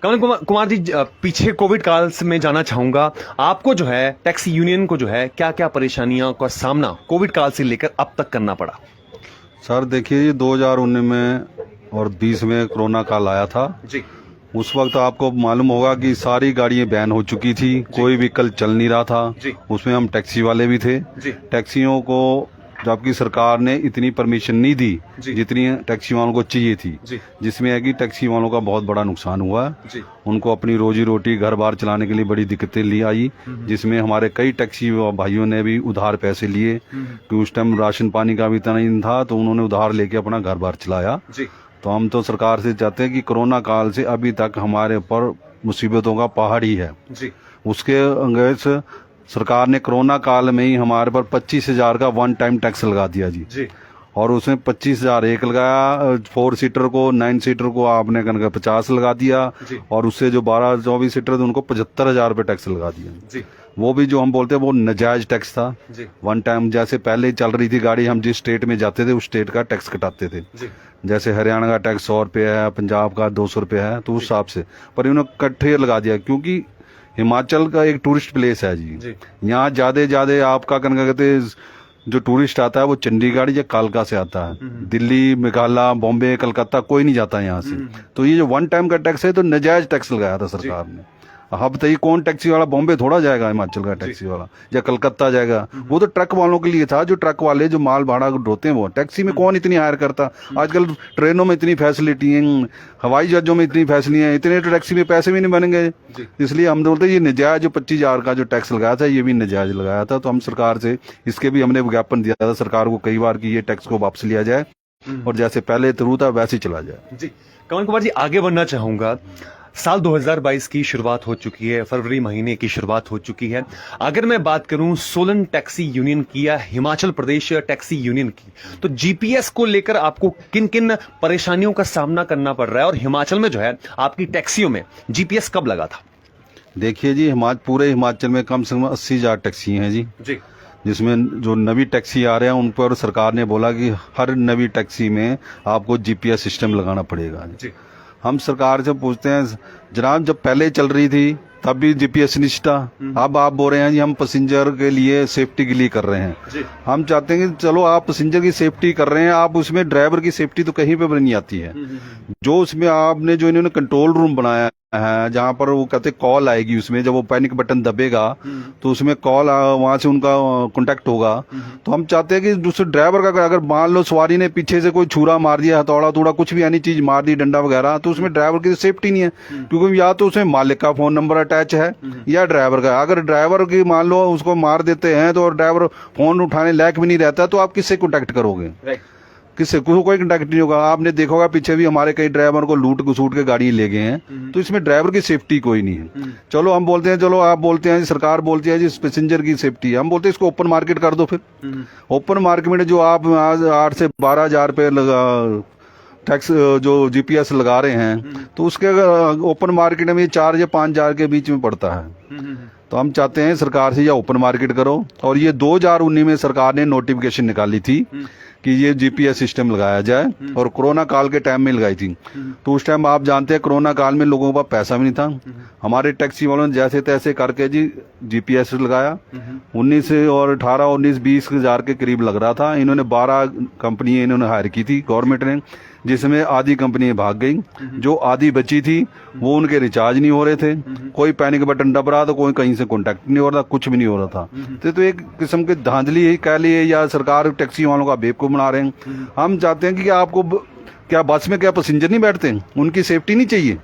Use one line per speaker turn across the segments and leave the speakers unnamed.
कमल कुमार जी, पीछे कोविड काल से मैं जानना चाहूंगा, आपको जो है टैक्सी यूनियन को जो है क्या क्या परेशानियों का सामना कोविड काल से लेकर अब तक करना पड़ा?
सर देखिए, ये 2019 में और 20 में कोरोना काल आया था
जी।
उस वक्त आपको मालूम होगा कि सारी गाड़ियां बैन हो चुकी थी, कोई व्हीकल चल नहीं रहा था।
जी।
उसमें हम टैक्सी वाले भी थे।
जी।
टैक्सियों को जबकि सरकार ने इतनी परमिशन नहीं दी
जी।
जितनी टैक्सी वालों को चाहिए थी,
जी।
जिसमें है कि टैक्सी वालों का बहुत बड़ा नुकसान हुआ।
जी।
उनको अपनी रोजी रोटी घर बार चलाने के लिए बड़ी दिक्कतें ली आई, जिसमें हमारे कई टैक्सी भाइयों ने भी उधार पैसे लिए कि उस टाइम राशन पानी का भी इतना नहीं था, तो उन्होंने उधार लेके अपना घर बार चलाया।
जी।
तो हम तो सरकार से चाहते हैं कि कोरोना काल से अभी तक हमारे ऊपर मुसीबतों का पहाड़ ही है।
जी। उसके
अंगेज सरकार ने कोरोना काल में ही हमारे पर 25,000 का वन टाइम टैक्स लगा दिया जी।
जी।
और उसमें 25,000 एक लगाया, 4 सीटर को, 9 सीटर को आपने 50 लगा दिया, और उससे जो 12-24 सीटर थे उनको 75,000 रुपये टैक्स लगा दिया जी। वो भी जो हम बोलते हैं वो नाजायज टैक्स था जी। वन टाइम जैसे पहले ही चल रही थी गाड़ी, हम जिस स्टेट में जाते थे उस स्टेट का टैक्स कटाते थे जी। जैसे हरियाणा का टैक्स 100 रुपये है, पंजाब का 200 रुपये है, तो उस हिसाब से, पर इन्होंने इकट्ठे लगा दिया क्योंकि हिमाचल का एक टूरिस्ट प्लेस है जी। यहाँ ज्यादा आपका कहते जो टूरिस्ट आता है वो चंडीगढ़ या कालका से आता है। दिल्ली, मेघालय, बॉम्बे, कलकत्ता कोई नहीं जाता यहाँ से। तो ये जो वन टाइम का टैक्स है तो नाजायज टैक्स लगाया था सरकार ने। अब बताइए कौन टैक्सी वाला बॉम्बे थोड़ा जाएगा, हिमाचल का टैक्सी वाला या कलकत्ता जाएगा? वो तो ट्रक वालों के लिए था, जो ट्रक वाले जो माल भाड़ा ढोते हैं। वो टैक्सी में कौन इतनी हायर करता? आजकल ट्रेनों में इतनी फैसिलिटी है, हवाई जहाजों में इतनी फैसिलिटी है, इतने तो टैक्सी में पैसे भी नहीं बनेंगे। इसलिए हम बोलते ये नाजायज जो 25,000 का जो टैक्स लगाया था ये भी नाजायज लगाया था। तो हम सरकार से इसके भी हमने विज्ञापन दिया था सरकार को कई बार कि ये टैक्स को वापस लिया जाए और जैसे पहले थ्रू था वैसे ही चला जाए
जी। कमल कुमार जी, आगे बढ़ना चाहूंगा। साल 2022 की शुरुआत हो चुकी है, फरवरी महीने की शुरुआत हो चुकी है। अगर मैं बात करूं सोलन टैक्सी यूनियन की या हिमाचल प्रदेश टैक्सी यूनियन की, तो जीपीएस को लेकर आपको किन किन परेशानियों का सामना करना पड़ रहा है, और हिमाचल में जो है आपकी टैक्सियों में जीपीएस कब लगा था?
देखिए जी, पूरे हिमाचल में कम से कम 80,000 टैक्सी हैं जी। जिसमें जो नवी टैक्सी आ रहे हैं उन पर सरकार ने बोला कि हर नवी टैक्सी में आपको जीपीएस सिस्टम लगाना पड़ेगा जी। हम सरकार से पूछते हैं, जनाब जब पहले चल रही थी तब भी जीपीएस नहीं था, अब आप बोल रहे हैं जी हम पैसेंजर के लिए सेफ्टी के लिए कर रहे हैं। हम चाहते हैं कि चलो आप पैसेंजर की सेफ्टी कर रहे हैं, आप उसमें ड्राइवर की सेफ्टी तो कहीं पे भी नहीं आती है। जो उसमें आपने जो इन्होंने कंट्रोल रूम बनाया है जहाँ पर वो कहते कॉल आएगी, उसमें जब वो पैनिक बटन दबेगा तो उसमें कॉल वहां से उनका कांटेक्ट होगा। तो हम चाहते हैं कि दूसरे ड्राइवर का अगर मान लो सवारी ने पीछे से कोई छुरा मार दिया, हथौड़ा थोड़ा कुछ भी यानी चीज मार दी, डंडा वगैरह, तो उसमें ड्राइवर की सेफ्टी नहीं है क्योंकि या तो उसमें मालिक का फोन नंबर अटैच है या ड्राइवर का। अगर ड्राइवर की मान लो उसको मार देते हैं तो ड्राइवर फोन उठाने लायक भी नहीं रहता, तो आप किससे कॉन्टेक्ट करोगे? किससे? कोई कंटेक्ट नहीं होगा। आपने देखा होगा पीछे भी हमारे कई ड्राइवर को लूट घसूट के गाड़ी ले गए हैं, तो इसमें ड्राइवर की सेफ्टी कोई नहीं है। चलो हम बोलते हैं, चलो आप बोलते हैं सरकार बोलती है जी पैसेंजर की सेफ्टी है, हम बोलते हैं इसको ओपन मार्केट कर दो। फिर ओपन मार्केट में जो आप 8 से 12,000 रुपये टैक्स जो जीपीएस लगा रहे हैं, तो उसके अगर ओपन मार्केट में 4 या 5,000 के बीच में पड़ता है। तो हम चाहते हैं सरकार से या ओपन मार्केट करो। और ये 2019 में सरकार ने नोटिफिकेशन निकाली थी कि ये जीपीएस सिस्टम लगाया जाए, और कोरोना काल के टाइम में लगाई थी। तो उस टाइम आप जानते हैं कोरोना काल में लोगों के पास पैसा भी नहीं था। हमारे टैक्सी वालों ने जैसे तैसे करके जी जीपीएस लगाया। 19 और 18, 19, 20,000 के करीब लग रहा था। इन्होंने 12 कंपनी इन्होंने हायर की थी गवर्नमेंट ने, जिसमें आधी कंपनी भाग गई। जो आधी बची थी वो उनके रिचार्ज नहीं हो रहे थे, कोई पैनिक बटन दब रहा था, कोई कहीं से कॉन्टैक्ट नहीं हो रहा था, कुछ भी नहीं हो रहा था। तो एक किस्म की धांधली ही कह लिए, या सरकार टैक्सी वालों का बेवकूफ बना रहे हैं। हम चाहते हैं कि आपको क्या बस में क्या पैसेंजर नहीं बैठते, उनकी सेफ्टी नहीं चाहिए?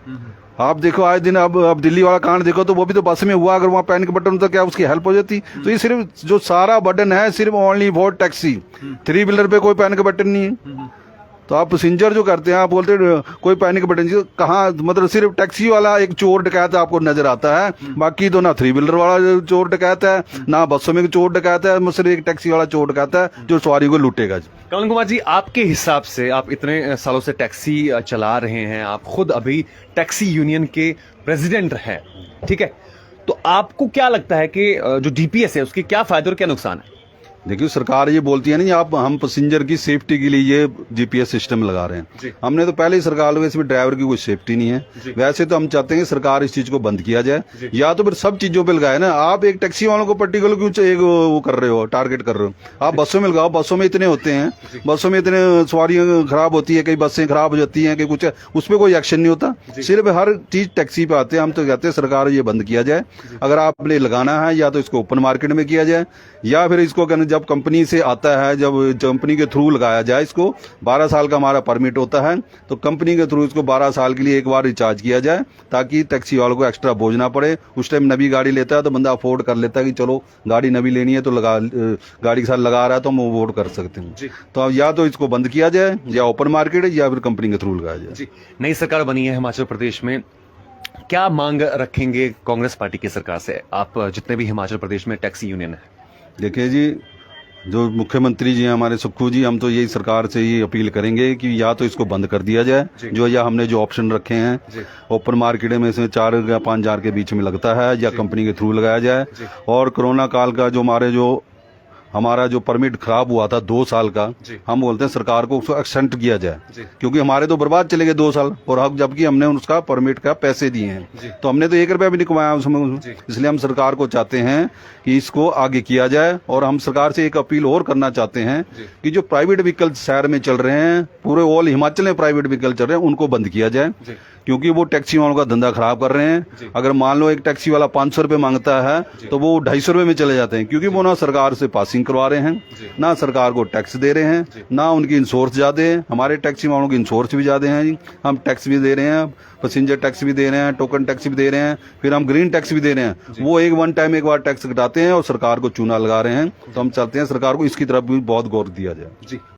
आप देखो आज दिन अब दिल्ली वाला कांड देखो, तो वो भी तो बस में हुआ। अगर वहाँ पैनिक बटन होता क्या उसकी हेल्प हो जाती? तो ये सिर्फ जो सारा बटन है सिर्फ ओनली फॉर टैक्सी, 3 व्हीलर पे कोई पैनिक बटन नहीं है। तो आप पैसेंजर जो करते हैं, आप बोलते हैं कोई पैनिक बटन, कहाँ? मतलब सिर्फ टैक्सी वाला एक चोर डकैत आपको नजर आता है, बाकी तो ना 3 व्हीलर वाला चोर डकैत है, ना बसों में चोर डकैत है, सिर्फ एक टैक्सी वाला चोर डकैत है जो सवारी को लूटेगा।
कमल कुमार जी, आपके हिसाब से, आप इतने सालों से टैक्सी चला रहे हैं, आप खुद अभी टैक्सी यूनियन के प्रेसिडेंट हैं, ठीक है, तो आपको क्या लगता है कि जो जीपीएस है उसके क्या फायदे और क्या नुकसान है?
देखिए सरकार ये बोलती है ना, आप हम पैसेंजर की सेफ्टी के लिए ये जीपीएस सिस्टम लगा रहे हैं। हमने तो पहले ही सरकार को, इसमें ड्राइवर की कोई सेफ्टी नहीं है। वैसे तो हम चाहते हैं कि सरकार इस चीज को बंद किया जाए, या तो फिर सब चीजों पे लगाए ना। आप एक टैक्सी वालों को पर्टिकुलर क्यों एक वो कर रहे हो, टारगेट कर रहे हो? आप बसों में लगाओ, बसों में इतने होते हैं, बसों में इतने सवारियां खराब होती है, कई बसें खराब हो जाती हैं, कई कुछ, उस पर कोई एक्शन नहीं होता। सिर्फ हर चीज टैक्सी पे आते हैं। हम तो कहते हैं सरकार ये बंद किया जाए। अगर आपने लगाना है या तो इसको ओपन मार्केट में किया जाए, या फिर इसको कहना जब कंपनी से आता है, जब कंपनी के थ्रू लगाया जाए। इसको 12 साल का हमारा परमिट होता है, तो कंपनी के थ्रू इसको 12 साल के लिए एक बार रिचार्ज किया जाए, ताकि टैक्सी वालों को एक्स्ट्रा बोझ ना पड़े। उस टाइम नवी गाड़ी लेता है तो बंदा अफोर्ड कर लेता है कि चलो गाड़ी नवी लेनी है तो गाड़ी के साथ लगा रहा है तो हम अफोर्ड कर सकते हैं। तो या तो इसको बंद किया जाए, या ओपन मार्केट, या फिर कंपनी के थ्रू लगाया जाए।
नई सरकार बनी है हिमाचल प्रदेश में, क्या मांग रखेंगे कांग्रेस पार्टी की सरकार से आप, जितने भी हिमाचल प्रदेश में टैक्सी यूनियन है?
देखिए जी, जो मुख्यमंत्री जी हैं हमारे सुक्खू जी, हम तो यही सरकार से ये अपील करेंगे कि या तो इसको बंद कर दिया जाए, जो या हमने जो ऑप्शन रखे हैं ओपन मार्केट में से 4 या 5 हज़ार के बीच में लगता है, या कंपनी के थ्रू लगाया जाए। और कोरोना काल का जो हमारा जो परमिट खराब हुआ था 2 साल का, हम बोलते हैं सरकार को उसको एक्सटेंड किया जाए, क्योंकि हमारे तो बर्बाद चले गए 2 साल, और अब जबकि हमने उसका परमिट का पैसे दिए हैं, तो हमने तो 1 रुपया भी नहीं कमाया उसमें। इसलिए हम सरकार को चाहते हैं कि इसको आगे किया जाए। और हम सरकार से एक अपील और करना चाहते हैं कि जो प्राइवेट व्हीकल शहर में चल रहे हैं, पूरे ऑल हिमाचल में प्राइवेट व्हीकल चल रहे हैं, उनको बंद किया जाए, क्योंकि वो टैक्सी वालों का धंधा खराब कर रहे हैं। अगर मान लो एक टैक्सी वाला 500 रुपए मांगता है तो वो 250 रुपए में चले जाते हैं, क्योंकि वो ना सरकार से पासिंग करवा रहे हैं, ना सरकार को टैक्स दे रहे हैं, ना उनकी इंश्योरेंस ज्यादा है। हमारे टैक्सी वालों की इंश्योरेंस भी ज्यादा है जी। हम टैक्स भी दे रहे हैं, पैसेंजर टैक्स भी दे रहे हैं, टोकन टैक्स भी दे रहे हैं, फिर हम ग्रीन टैक्स भी दे रहे हैं। वो एक बार टैक्स घटाते हैं और सरकार को चूना लगा रहे हैं। तो हम चाहते हैं सरकार को इसकी तरफ भी बहुत गौर दिया जाए।